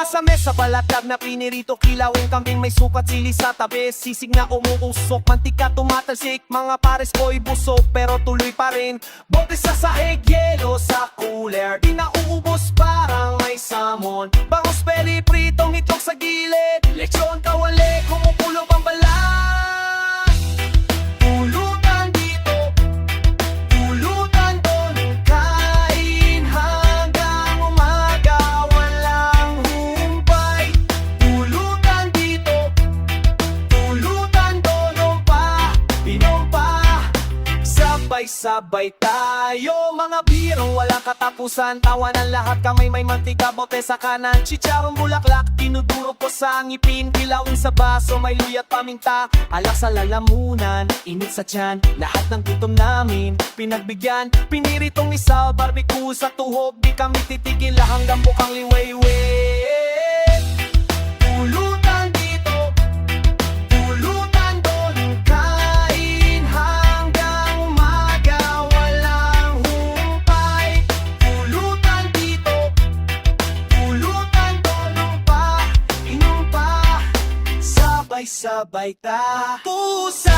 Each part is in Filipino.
Nasa mesa balatag na pinirito, kilawin kambing may sukat, sili sa tabi, sisig na umuusok, mantika tumatalsik, mga pares ko'y busog pero tuloy pa rin. Bote sa sahig, yelo sa cooler, di na uubos parang may samon. Bangos peri, pritong itlog sa gilid, leksyon kawali, kumukulo ang balat. Pulutan dito, pulutan doon, kain hanggang umaga, walang humpay. Pulutan dito, pulutan doon, inom pa, sabay-sabay tayo. Mga birong walang katapusan, tawanan lahat, kamay may mantika, bote sa kanan, chicharong bulaklak, dinuduro ko sa ngipin, kilawin sa baso, may luyat paminta, alak sa lalamunan, init sa tiyan, lahat ng gutom namin pinagbigyan, piniritong isaw, barbecue sa tuhog, di kami titigil hanggang bukang liwayway. Pulutan dito, pulutan doon, kain hanggang umaga, walang humpay. Pulutan dito, pulutan doon, inom pa, sabay-sabay tapusan.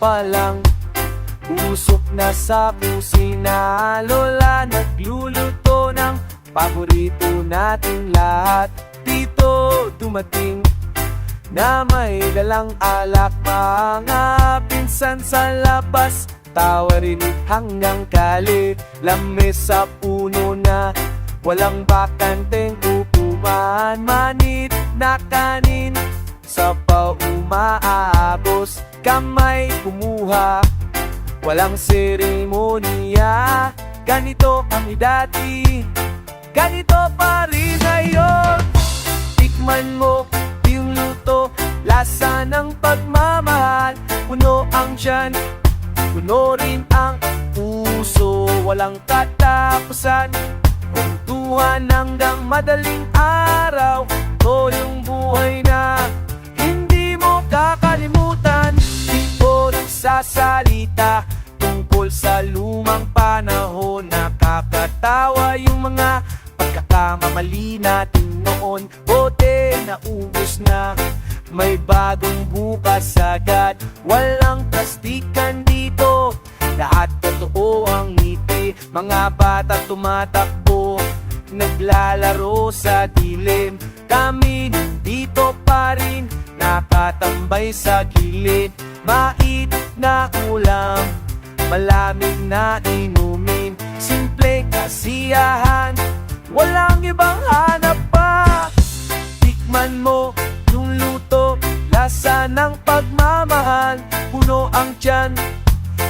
Palang usok na sa kusina, lola nagluluto ng paborito nating lahat. Dito dumating na may dalang alak, mga pinsan sa labas, tawa rinig hanggang kali. Lamis sa puno na walang bakanteng upuan, manit na kanin sa paumaabos, kamay kumuha, walang seremonya. Ganito kami dati, ganito pa rin ngayon. Tikman mo yung luto, lasa ng pagmamahal. Puno ang tiyan, puno rin ang puso, walang katapusan. Kwentuhan hanggang madaling araw, ito yung buhay na hindi mo kakalimutan. Di ko nagsasalita tungkol sa lumang panahon, nakakatawa yung mga pagkakamamali natin noon. Bote na ubos na, may bagong bukas agad, walang plastikan dito, lahat totoo ang ngiti. Mga bata tumatakbo, naglalaro sa dilim, kami nandito pa rin, nakatambay sa gilid. Mait na ulam, malamig na inumin, simple kasiyahan, walang ibang hanap pa. Tikman mo yung luto, lasa ng pagmamahal. Puno ang tiyan,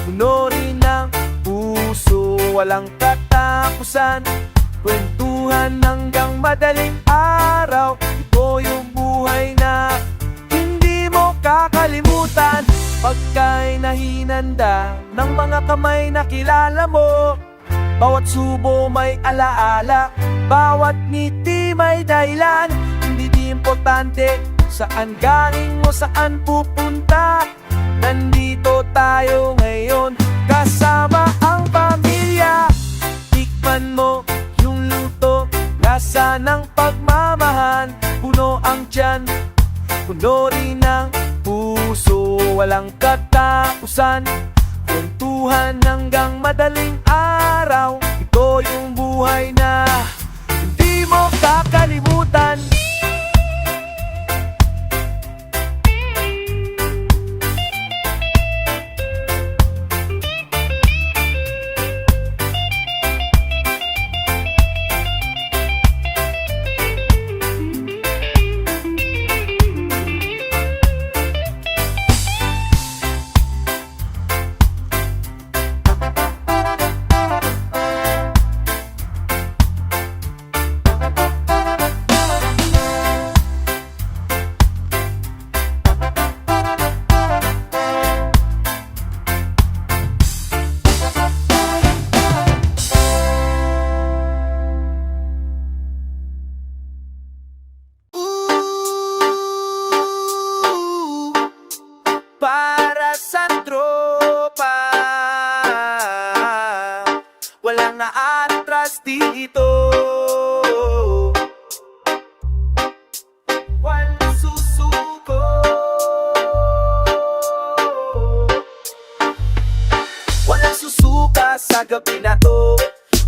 puno rin ang puso, walang katapusan. Kwentuhan hanggang madaling araw, ito yung buhay na hindi mo kakalimutan. Pagkain na hinanda ng mga kamay na kilala mo, bawat subo may alaala, bawat ngiti may dahilan. Hindi di importante saan galing o saan pupunta, nandito tayo ngayon kasama ang pamilya. Tikman mo yung luto, lasa ng pagmamahal. Puno ang tiyan, puno rin ang puso, walang katapusan. Kwentuhan hanggang madaling araw, ito yung buhay na hindi mo kakalimutan. walang naatras dito. Walang susuko. Walang susuka sa gabi na to.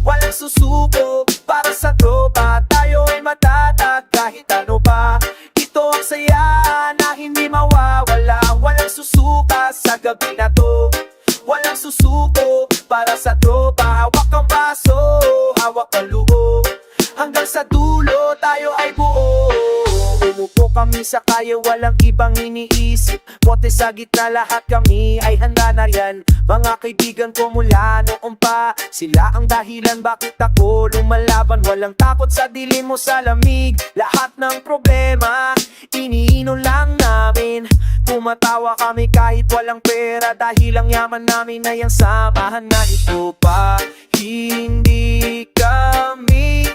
Walang susuko para sa tropa. Tayo ay matatag kahit ano pa. Ito ang saya na hindi mawawala. Walang susuka sa gabi na to. Walang susuko para sa tropa. Hawak ang baso, hawak ang luho. Hanggang sa dulo tayo ay buo. Umupo kami sa kaya, walang ibang iniisip. Bote sa gitna, lahat kami ay handa na yan. Mga kaibigan ko mula noon pa, sila ang dahilan bakit ako lumalaban. Walang takot sa dilim mo sa lamig. Lahat ng problema, iniinom lang namin. Tumatawa kami kahit walang pera, dahil ang yaman namin ay ang samahan na ito pa. Hindi kami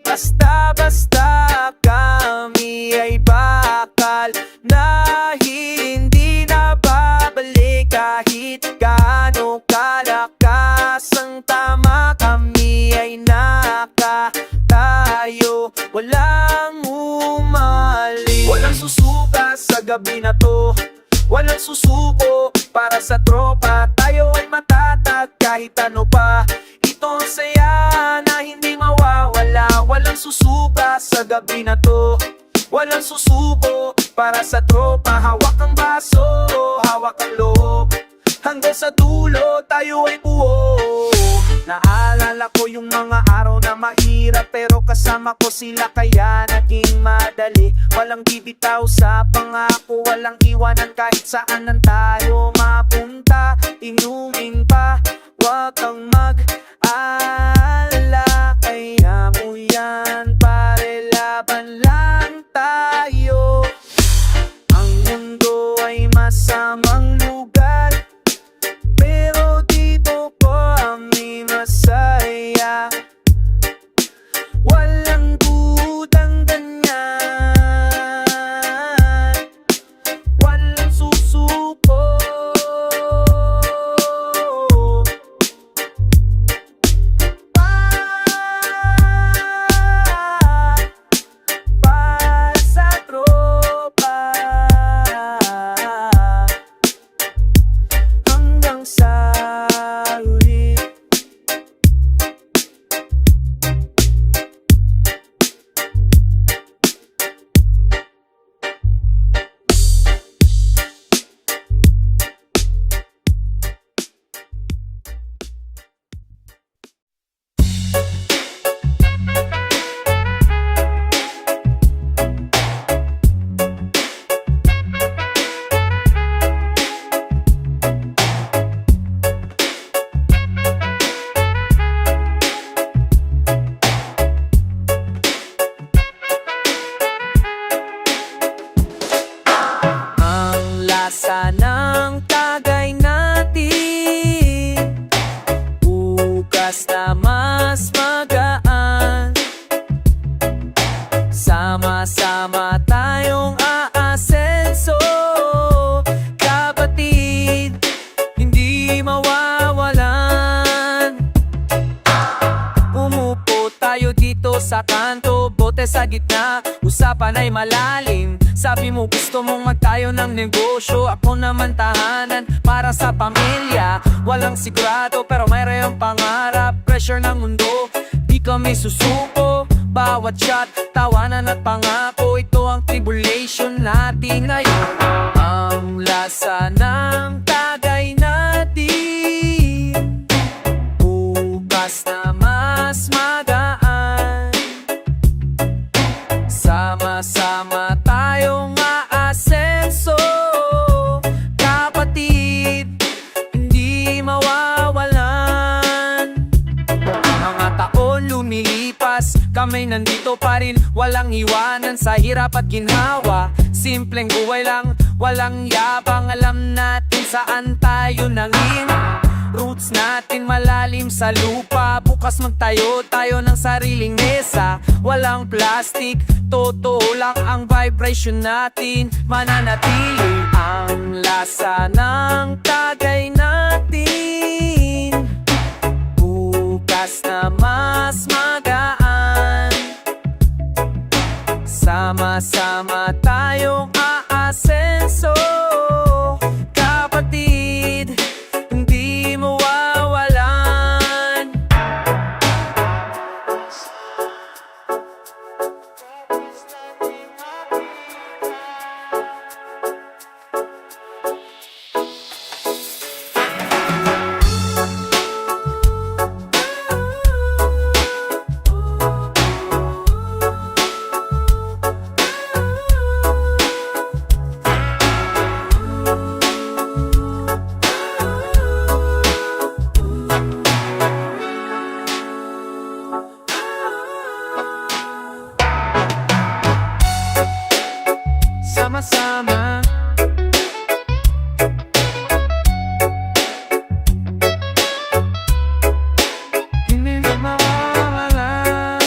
basta-basta, kami ay bakal na hindi na babalik. Kahit gaano kalakas ang tama, kami ay nakatayo, walang umalis. Walang susuka sa gabi na to. Walang susuko para sa tropa. Tayo ay matatag kahit ano pa. Ito ang saya na hindi mawawala. Walang susuka sa gabi na to. Walang susuko para sa tropa. Hawak ang baso, hawak ang loob. Hanggang sa dulo tayo ay buo. Naalala ko yung mga araw na mahirap, pero kasama ko sila kaya naging madali. Walang bibitaw sa pangako, walang iwanan kahit saan nang tayo mapunta. Inumin pa, wag kang mag-alala. Kaya mo yan, pare, laban lang tayo. Ang mundo ay masamang lugar, pero dito ko kami masaya. Walang dudang ganyan. Walang susuko. Para sa tropa. Hanggang sa huli. Ang lasa ng tagay natin, bukas na mas magaan. Sama-sama tayong aasenso, kapatid, hindi mawawalan. Umupo tayo dito sa kanto, bote sa gitna, usapan ay malalim. Sabi mo gusto mong magtayo ng negosyo, ako naman tahanan para sa pamilya. Walang sigurado pero mayroong pangarap. Pressure ng mundo, di kami susuko. Bawat shot, tawanan at pangako, ito ang tribulation natin ngayon. Ang lasa ng tagay natin, bukas na mas magaan. Sama-sama tayong aasenso, kapatid, hindi mawawalan. Mga taon lumilipas, kami nandito pa rin, walang iwanan sa hirap at ginhawa. Simpleng buhay lang, walang yabang, alam natin saan tayo nangin. Roots natin malalim sa lupa, bukas magtayo tayo ng sariling mesa. Walang plastic, totoo lang ang vibration natin, mananatili. Ang lasa ng tagay natin, bukas landas na mas magaan. Sama-sama tayong aasenso, kapatid, hindi mo wawalan. Sama-sama, hindi na mawawala.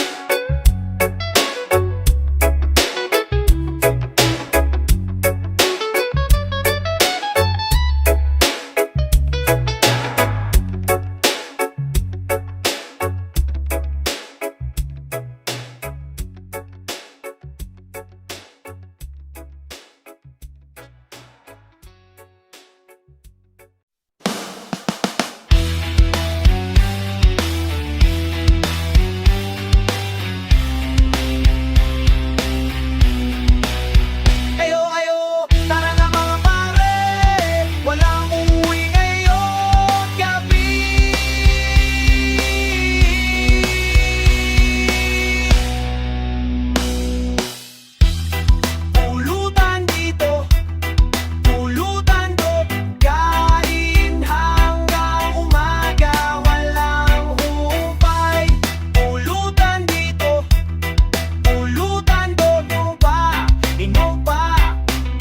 Ayo, ayo, tara na mga pare, walang uuwi ngayong gabi. Pulutan dito, pulutan doon, kain hanggang umaga, walang humpay. Pulutan dito, pulutan doon, inom pa,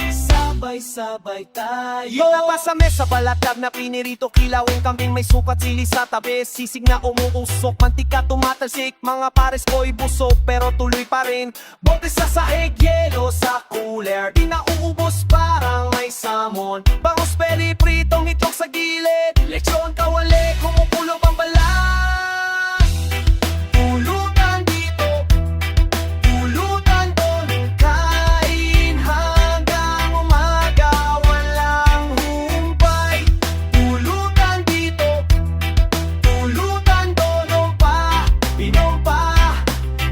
sabay-sabay tayo. Gitna pa sa mesa, balatag na pinirito, kilawin kambing may sukat, sili sa tabi, sisig na umuusok, mantika tumatalsik, mga pares ko'y busog, pero tuloy pa rin. Bote sa sahig, yelo sa cooler, di na uubos parang may samon. Bangos peri, pritong itlog sa gilid, lechon kawali, kumukulo ang balat. Pulutan dito, pulutan doon, kain hanggang umaga, walang humpay. Pulutan dito, pulutan doon, inom pa,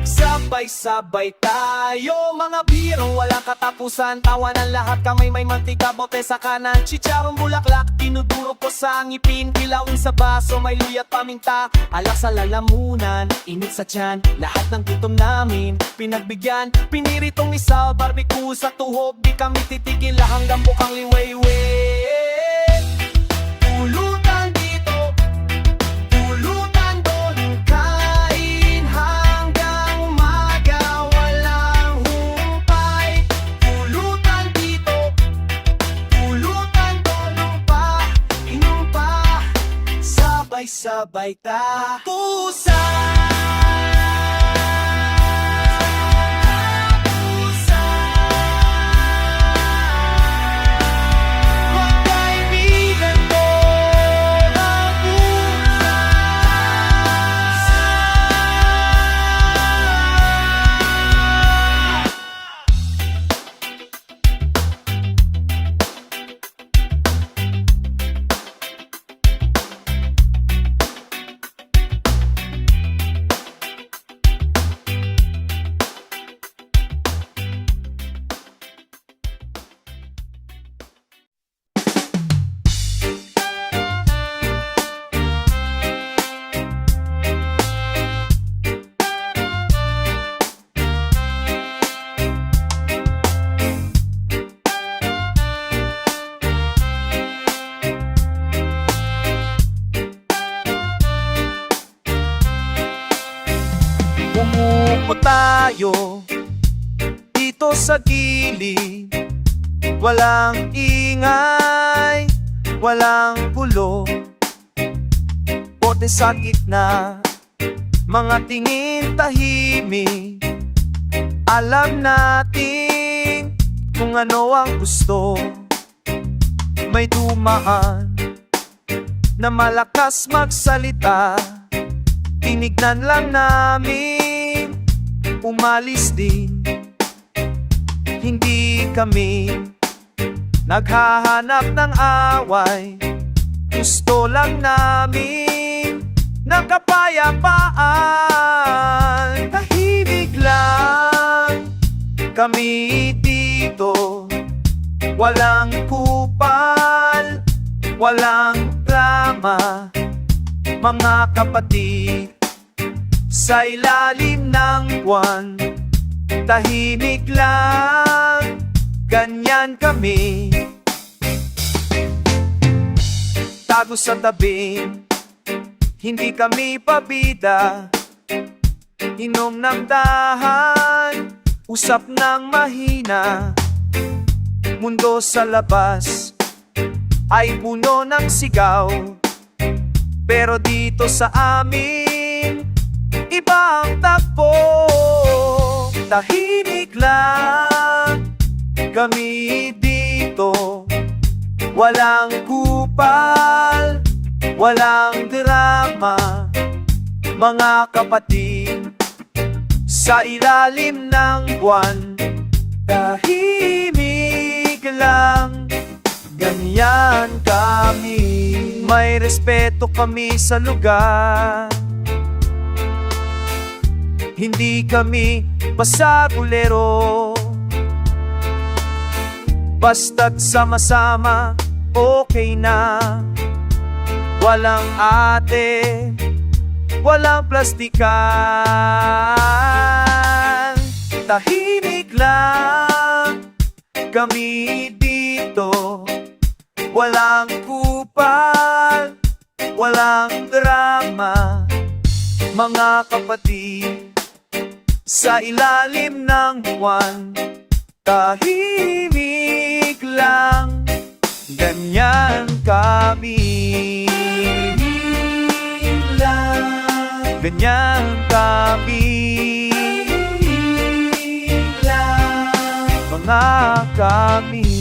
sabay-sabay tayo. Mga birong walang katapusan, tawanan lahat, kamay may mantika, bote sa kanan, chicharong bulaklak, dinuduro ko sa ngipin, kilawin sa baso, may luyat paminta, alak sa lalamunan, init sa tiyan, lahat ng gutom namin pinagbigyan, piniritong isaw, barbecue sa tuhog, di kami titigil hanggang bukang liwayway. Pulutan dito, pulutan doon, kain hanggang umaga, walang humpay. Pulutan dito, pulutan doon, inom pa, sabay-sabay magkaibigan mo ang Umupo tayo dito sa gilid, walang ingay, walang gulo. Bote sa gitna, mga tingin tahimik, alam natin kung ano ang gusto. May dumaan na malakas magsalita, tinignan lang namin, umalis din. Hindi kami naghahanap ng away, gusto lang namin ng kapayapaan. Tahimik lang kami dito, walang kupal, walang drama. Mga kapatid, sa ilalim ng buwan, tahimik lang, ganyan kami. Tago sa tabi, hindi kami pabida. Inom ng dahan, usap ng mahina. Mundo sa labas ay puno ng sigaw, pero dito sa amin, iba ang takbo. Tahimik lang kami dito, walang kupal, walang drama. Mga kapatid, sa ilalim ng buwan, tahimik lang, ganyan kami. May respeto kami sa lugar, hindi kami pasagulero. Basta't sama-sama, okay na. Walang ate, walang plastikan. Tahimik lang kami dito, walang kupal, walang drama. Mga kapatid, sa ilalim ng buwan, tahimik lang, ganyan kami. Ganyan kami, mga kami.